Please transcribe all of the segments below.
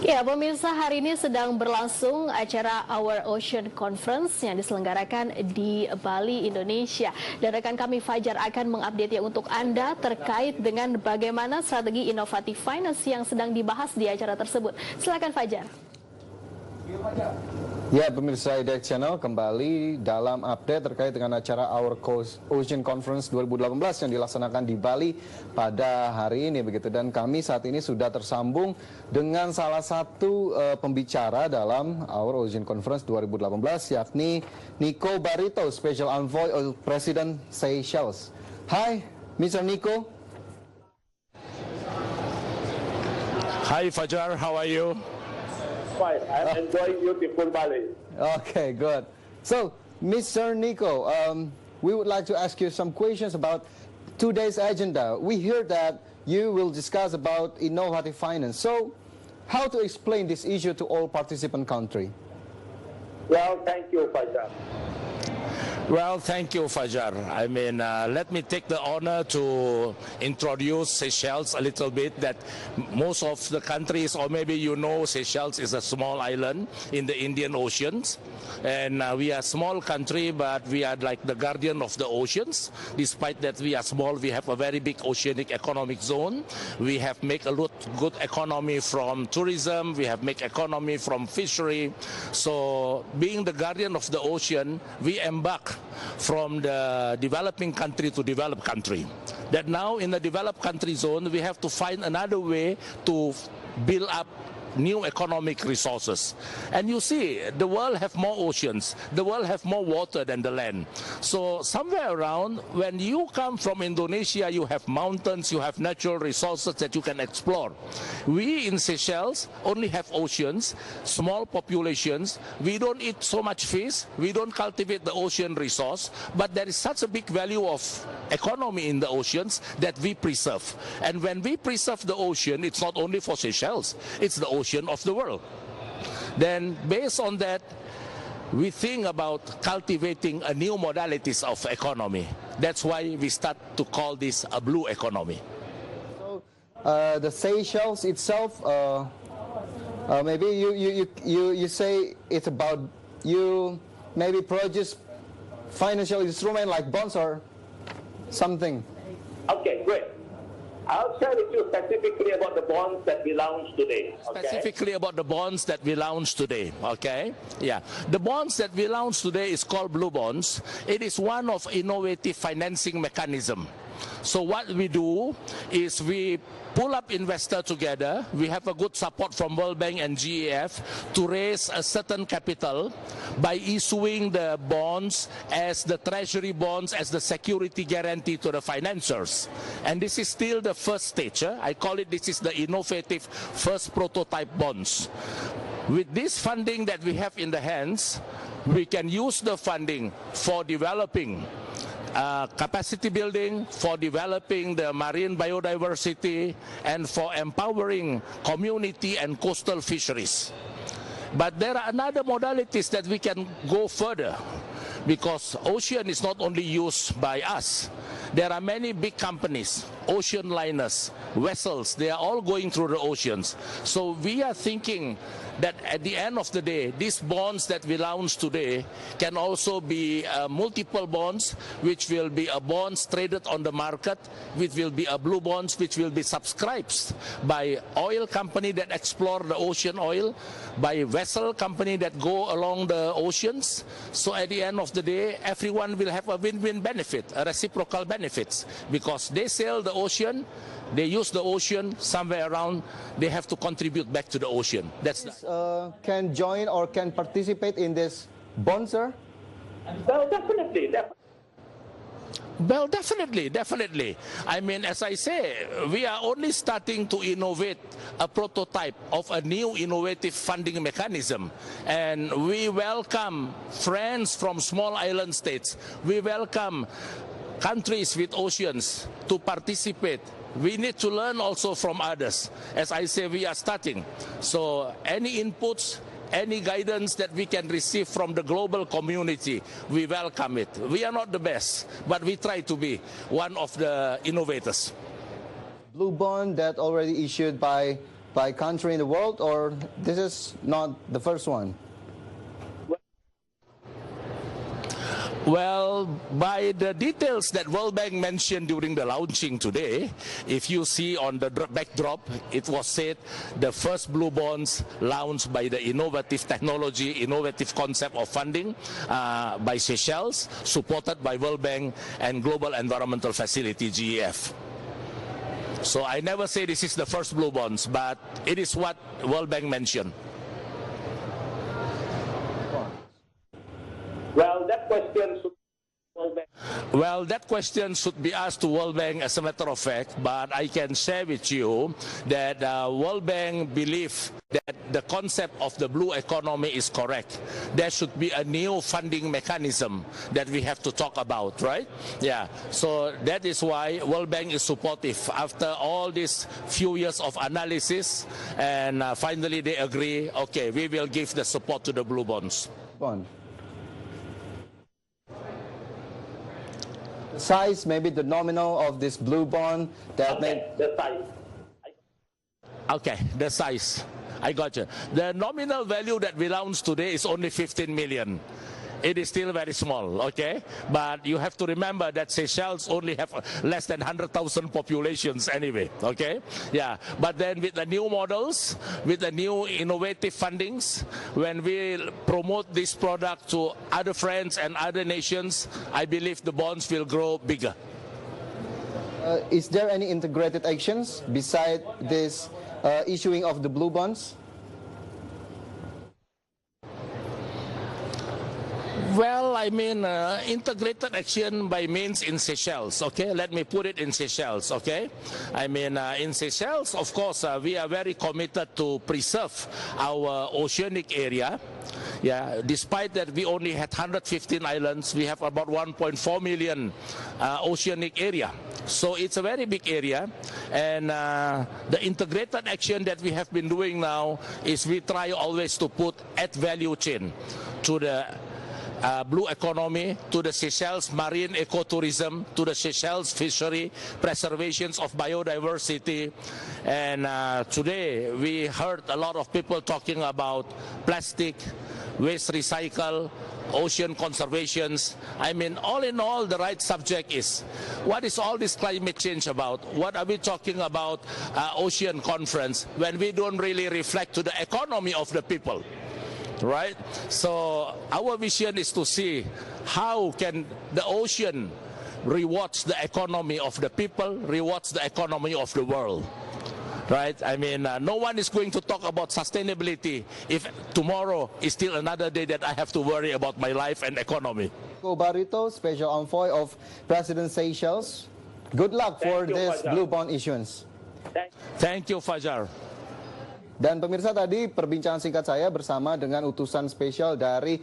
Ya, pemirsa, hari ini sedang berlangsung acara Our Ocean Conference yang diselenggarakan di Bali, Indonesia. Dan rekan kami Fajar akan mengupdate ya untuk Anda terkait dengan bagaimana strategi inovatif finance yang sedang dibahas di acara tersebut. Silakan Fajar. Ya, pemirsa IDX Channel kembali dalam update terkait dengan acara Our Ocean Conference 2018 yang dilaksanakan di Bali pada hari ini begitu. Dan kami saat ini sudah tersambung dengan salah satu pembicara dalam Our Ocean Conference 2018 yakni Nico Barito, Special Envoy of President Seychelles. Hi, Mr. Nico. Hi Fajar, how are you? Fine. I'm enjoying beautiful Bali. Okay, good. So, Mr. Nico, we would like to ask you some questions about today's agenda. We hear that you will discuss about innovative finance. So, how to explain this issue to all participant countries? Well, thank you, Fajar. Well, thank you, Fajar. I mean, let me take the honor to introduce Seychelles a little bit. That most of the countries, or maybe you know, Seychelles is a small island in the Indian Oceans. And we are a small country, but we are like the guardian of the oceans. Despite that we are small, we have a very big oceanic economic zone. We have make a good economy from tourism. We have make economy from fishery. So being the guardian of the ocean, we embark from the developing country to developed country. That now in the developed country zone, we have to find another way to build up new economic resources. And you see, the world have more oceans, the world have more water than the land. So somewhere around, when you come from Indonesia, you have mountains, you have natural resources that you can explore. We in Seychelles only have oceans, small populations. We don't eat so much fish, we don't cultivate the ocean resource, but there is such a big value of economy in the oceans that we preserve. And when we preserve the ocean, it's not only for Seychelles, it's the ocean of the world. Then based on that, we think about cultivating a new modalities of economy. That's why we start to call this a blue economy. So the Seychelles itself, maybe you say it's about you maybe produce financial instrument like bonds or something. Okay, great. I'll share with you specifically about the bonds that we launched today. Okay? Specifically about the bonds that we launched today, okay? Yeah. The bonds that we launched today is called blue bonds. It is one of innovative financing mechanism. So what we do is we pull up investors together. We have a good support from World Bank and GEF to raise a certain capital by issuing the bonds as the treasury bonds as the security guarantee to the financiers. And this is still the first stage. I call it, this is the innovative first prototype bonds. With this funding that we have in the hands, we can use the funding for developing capacity building, for developing the marine biodiversity, and for empowering community and coastal fisheries. But there are other modalities that we can go further, because ocean is not only used by us. There are many big companies, ocean liners, vessels, they are all going through the oceans. So we are thinking that at the end of the day, these bonds that we launched today can also be multiple bonds, which will be a bonds traded on the market, which will be a blue bonds, which will be subscribed by oil company that explore the ocean oil, by vessel company that go along the oceans. So at the end of the day, everyone will have a win-win benefit, a reciprocal benefits, because they sail the ocean, they use the ocean, somewhere around they have to contribute back to the ocean. That's can join or can participate in this bond, sir? Well, definitely. Well, definitely. I mean, as I say, we are only starting to innovate a prototype of a new innovative funding mechanism. And we welcome friends from small island states. We welcome countries with oceans to participate. We need to learn also from others. As I say, we are starting. So any inputs, any guidance that we can receive from the global community, we welcome it. We are not the best, but we try to be one of the innovators. Blue bond that already issued by by country in the world, or this is not the first one? Well, by the details that World Bank mentioned during the launching today, if you see on the backdrop, it was said the first blue bonds launched by the innovative technology, innovative concept of funding by Seychelles, supported by World Bank and Global Environmental Facility, GEF. So I never say this is the first blue bonds, but it is what World Bank mentioned. Well, that question should World Bank. Well, that question should be asked to World Bank as a matter of fact, but I can share with you that World Bank believes that the concept of the blue economy is correct. There should be a new funding mechanism that we have to talk about, right? Yeah, so that is why World Bank is supportive after all these few years of analysis, and finally they agree, okay, we will give the support to the blue bonds. Bond. Size, maybe the nominal of this blue bond that The size. Okay, the size. I got you. The nominal value that we launched today is only 15 million. It is still very small, okay? But you have to remember that Seychelles only have less than 100,000 populations anyway, okay? Yeah, but then with the new models, with the new innovative fundings, when we promote this product to other friends and other nations, I believe the bonds will grow bigger. Is there any integrated actions beside this issuing of the blue bonds? Well, I mean, integrated action by means in Seychelles, okay? Let me put it in Seychelles, okay? I mean, in Seychelles, of course, we are very committed to preserve our oceanic area. Yeah, despite that we only had 115 islands, we have about 1.4 million oceanic area. So it's a very big area, and the integrated action that we have been doing now is we try always to put add value chain to the blue economy, to the Seychelles marine ecotourism, to the Seychelles fishery, preservations of biodiversity. And today we heard a lot of people talking about plastic, waste recycle, ocean conservations. I mean, all in all, the right subject is, what is all this climate change about? What are we talking about ocean conference when we don't really reflect to the economy of the people? Right? So our vision is to see how can the ocean rewards the economy of the people, rewards the economy of the world. Right? I mean, no one is going to talk about sustainability if tomorrow is still another day that I have to worry about my life and economy. Nico Barito, Special Envoy of President Seychelles. Good luck for this blue bond issuance. Thank you, Fajar. Dan pemirsa, tadi perbincangan singkat saya bersama dengan utusan spesial dari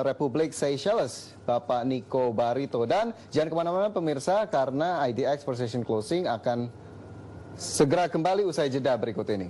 Republik Seychelles, Bapak Nico Barito. Dan jangan kemana-mana pemirsa, karena IDX Session Closing akan segera kembali usai jeda berikut ini.